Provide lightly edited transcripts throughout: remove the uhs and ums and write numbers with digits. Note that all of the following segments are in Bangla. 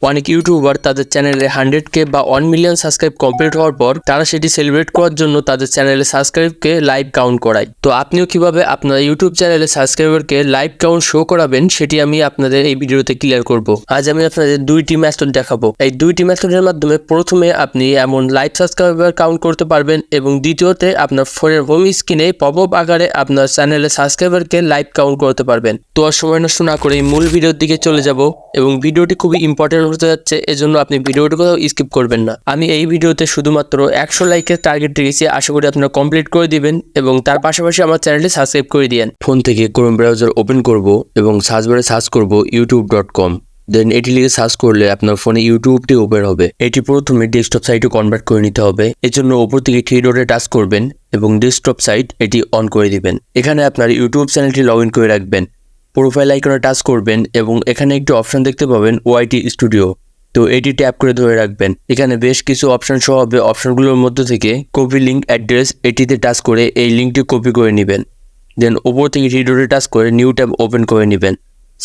অনেক ইউটিউবার তাদের চ্যানেলে 100K বা 1 মিলিয়ন সাবস্ক্রাইব কমপ্লিট হওয়ার পর তারা সেটি সেলিব্রেট করার জন্য তাদের চ্যানেলে সাবস্ক্রাইবকে লাইভ কাউন্ট করায়। তো আপনিও কিভাবে আপনার ইউটিউব চ্যানেলে সাবস্ক্রাইবারকে লাইভ কাউন্ট শো করাবেন সেটি আমি আপনাদের এই ভিডিওতে ক্লিয়ার করব। আজ আমি আপনাদের দুইটি মেথড দেখাবো। এই দুইটি মেথডের মাধ্যমে প্রথমে আপনি এমন লাইভ সাবস্ক্রাইবার কাউন্ট করতে পারবেন এবং দ্বিতীয়তে আপনার ফোনের হোম স্ক্রিনে পপ আপ আকারে আপনার চ্যানেলে সাবস্ক্রাইবারকে লাইভ কাউন্ট করতে পারবেন। তো আর সময় নষ্ট না করে মূল ভিডিওর দিকে চলে যাব এবং ভিডিওটি খুবই ইম্পর্টেন্ট হতে যাচ্ছে, এজন্য আপনি ভিডিওটি কোথাও স্কিপ করবেন না। আমি এই ভিডিওতে শুধুমাত্র 100 লাইকের টার্গেট রেখেছি, আশা করি আপনারা কমপ্লিট করে দিবেন এবং তার পাশাপাশি আমার চ্যানেলটি সাবস্ক্রাইব করে দিয়েন। ফোন থেকে ক্রোম ব্রাউজার ওপেন করব এবং সার্চ বারে সার্চ করব youtube.com। দেন এটি লিখে সার্চ করলে আপনার ফোনে ইউটিউবটি ওপেন হবে। এটি প্রথমে ডেস্কটপ সাইটে কনভার্ট করে নিতে হবে। এর জন্য উপর থেকে থ্রি ডটে টাচ করবেন এবং ডেস্কটপ সাইট এটি অন করে দিবেন। এখানে আপনার ইউটিউব চ্যানেলটি লগ ইন করে রাখবেন। প্রোফাইল আইকনে টাচ করবেন এবং এখানে একটি অপশন দেখতে পাবেন YT স্টুডিও। তো এটি ট্যাপ করে ধরে রাখবেন। এখানে বেশ কিছু অপশন সহ হবে। অপশনগুলোর মধ্যে থেকে কপি লিঙ্ক অ্যাড্রেস এটিতে টাচ করে এই লিঙ্কটি কপি করে নেবেন। দেন ওপর থেকে থ্রি ডটে টাচ করে নিউ ট্যাব ওপেন করে নেবেন।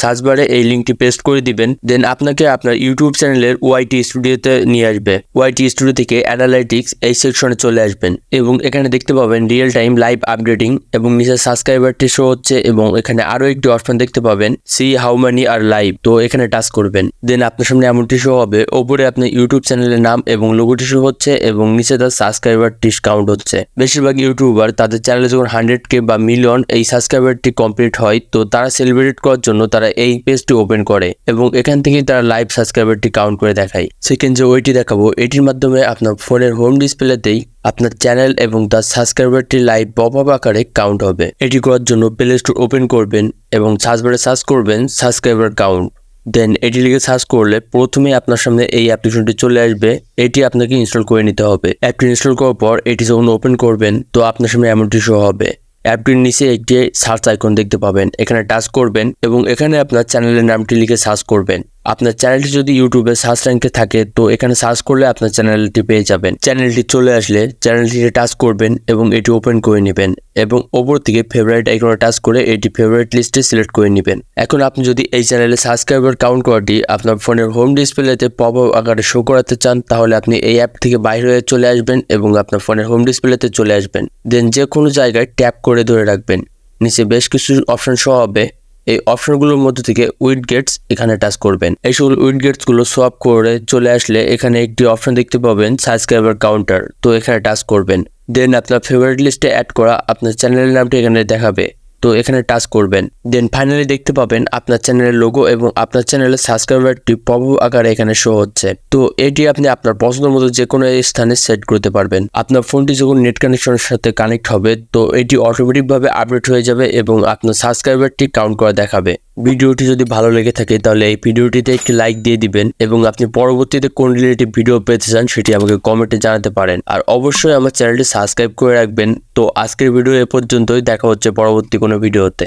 সার্চ বারে এই লিঙ্কটি পেস্ট করে দিবেন। দেন আপনাকে আপনার ইউটিউব চ্যানেলের YT স্টুডিওতে নিয়ে আসবে। YT স্টুডিও থেকে অ্যানালাইটিক্স এই সেকশনে চলে আসবেন এবং এখানে দেখতে পাবেন রিয়েল টাইম লাইভ আপডেটিং এবং নিচে সাবস্ক্রাইবারটি শো হচ্ছে এবং এখানে আরো একটি অপশন দেখতে পাবেন see how many are live. তো এখানে টাচ করবেন। দেন আপনার সামনে এমনটি শো হবে। ওপরে আপনার ইউটিউব চ্যানেলের নাম এবং লোগোটি শো হচ্ছে এবং নিচে তার সাবস্ক্রাইবারটি কাউন্ট হচ্ছে। বেশিরভাগ ইউটিউবার তাদের চ্যানেলে যখন 100K বা মিলিয়ন এই সাবস্ক্রাইবারটি কমপ্লিট হয় তো তারা সেলিব্রেট করার জন্য তারা এই পেজটি ওপেন করে এবং এখান থেকে তারা লাইভ সাবস্ক্রাইবারটি কাউন্ট করে দেখায়। সেকেন্ড যে ওইটি দেখাবো, এটির মাধ্যমে আপনার ফোনের হোম ডিসপ্লেতেই আপনার চ্যানেল এবং তার সাবস্ক্রাইবারটি লাইভ পপ আপ আকারে কাউন্ট হবে। এটি করার জন্য প্লে স্টোর ওপেন করবেন এবং সার্চ বারে সার্চ করবেন সাবস্ক্রাইবার কাউন্ট। দেন এটি লিখে সার্চ করলে প্রথমে আপনার সামনে এই অ্যাপ্লিকেশনটি চলে আসবে। এটি আপনাকে ইনস্টল করে নিতে হবে। অ্যাপটি ইনস্টল করার পর এটি যখন ওপেন করবেন তো আপনার সামনে এমনটি শো হবে। অ্যাপটির নিচে একটি সার্চ আইকন দেখতে পাবেন, এখানে টাচ করবেন এবং এখানে আপনার চ্যানেলের নামটি লিখে সার্চ করবেন। আপনার চ্যানেলটি যদি ইউটিউবে সার্চ র্যাঙ্কে থাকে তো এখানে সার্চ করলে আপনার চ্যানেলটি পেয়ে যাবেন। চ্যানেলটি চলে আসলে চ্যানেলটিতে টাচ করবেন এবং এটি ওপেন করে নেবেন এবং ওপর থেকে ফেভারিট আইকনে টাচ করে এটি ফেভারিট লিস্টে সিলেক্ট করে নেবেন। এখন আপনি যদি এই চ্যানেলে সাবস্ক্রাইবার কাউন্ট করাটি আপনার ফোনের হোম ডিসপ্লেতে পপ আপ আকারে শো করাতে চান তাহলে আপনি এই অ্যাপ থেকে বাইরে হয়ে চলে আসবেন এবং আপনার ফোনের হোম ডিসপ্লেতে চলে আসবেন। দেন যে কোনো জায়গায় ট্যাপ করে ধরে রাখবেন। নিচে বেশ কিছু অপশন শো হবে। এই অপশনগুলোর মধ্যে থেকে উইডগেটস এখানে টাচ করবেন। এই সকল উইডগেটস গুলো সোয়াপ করে চলে আসলে এখানে একটি অপশন দেখতে পাবেন সাবস্ক্রাইবার কাউন্টার। তো এখানে টাচ করবেন। দেন আপনার ফেভারিট লিস্টে অ্যাড করা আপনার চ্যানেলের নামটি এখানে দেখাবে। তো এখানে টাচ করবেন। দেন ফাইনালি দেখতে পাবেন আপনার চ্যানেলের লোগো এবং আপনার চ্যানেলের সাবস্ক্রাইবারটি পপ আপ আকারে এখানে শো হচ্ছে। তো এটি আপনি আপনার পছন্দ মতো যে কোনো স্থানে সেট করতে পারবেন। আপনার ফোনটি যখন নেট কানেকশনের সাথে কানেক্ট হবে তো এটি অটোমেটিকভাবে আপডেট হয়ে যাবে এবং আপনার সাবস্ক্রাইবারটি কাউন্ট করা দেখাবে। ভিডিওটি যদি ভালো লেগে থাকে তাহলে এই ভিডিওটিতে একটি লাইক দিয়ে দিবেন এবং আপনি পরবর্তীতে কোন রিলেটিভ ভিডিও পেতে চান সেটি আমাকে কমেন্টে জানাতে পারেন। আর অবশ্যই আমার চ্যানেলটি সাবস্ক্রাইব করে রাখবেন। তো আজকের ভিডিও এ পর্যন্তই, দেখা হচ্ছে পরবর্তী কোনো ভিডিওতে।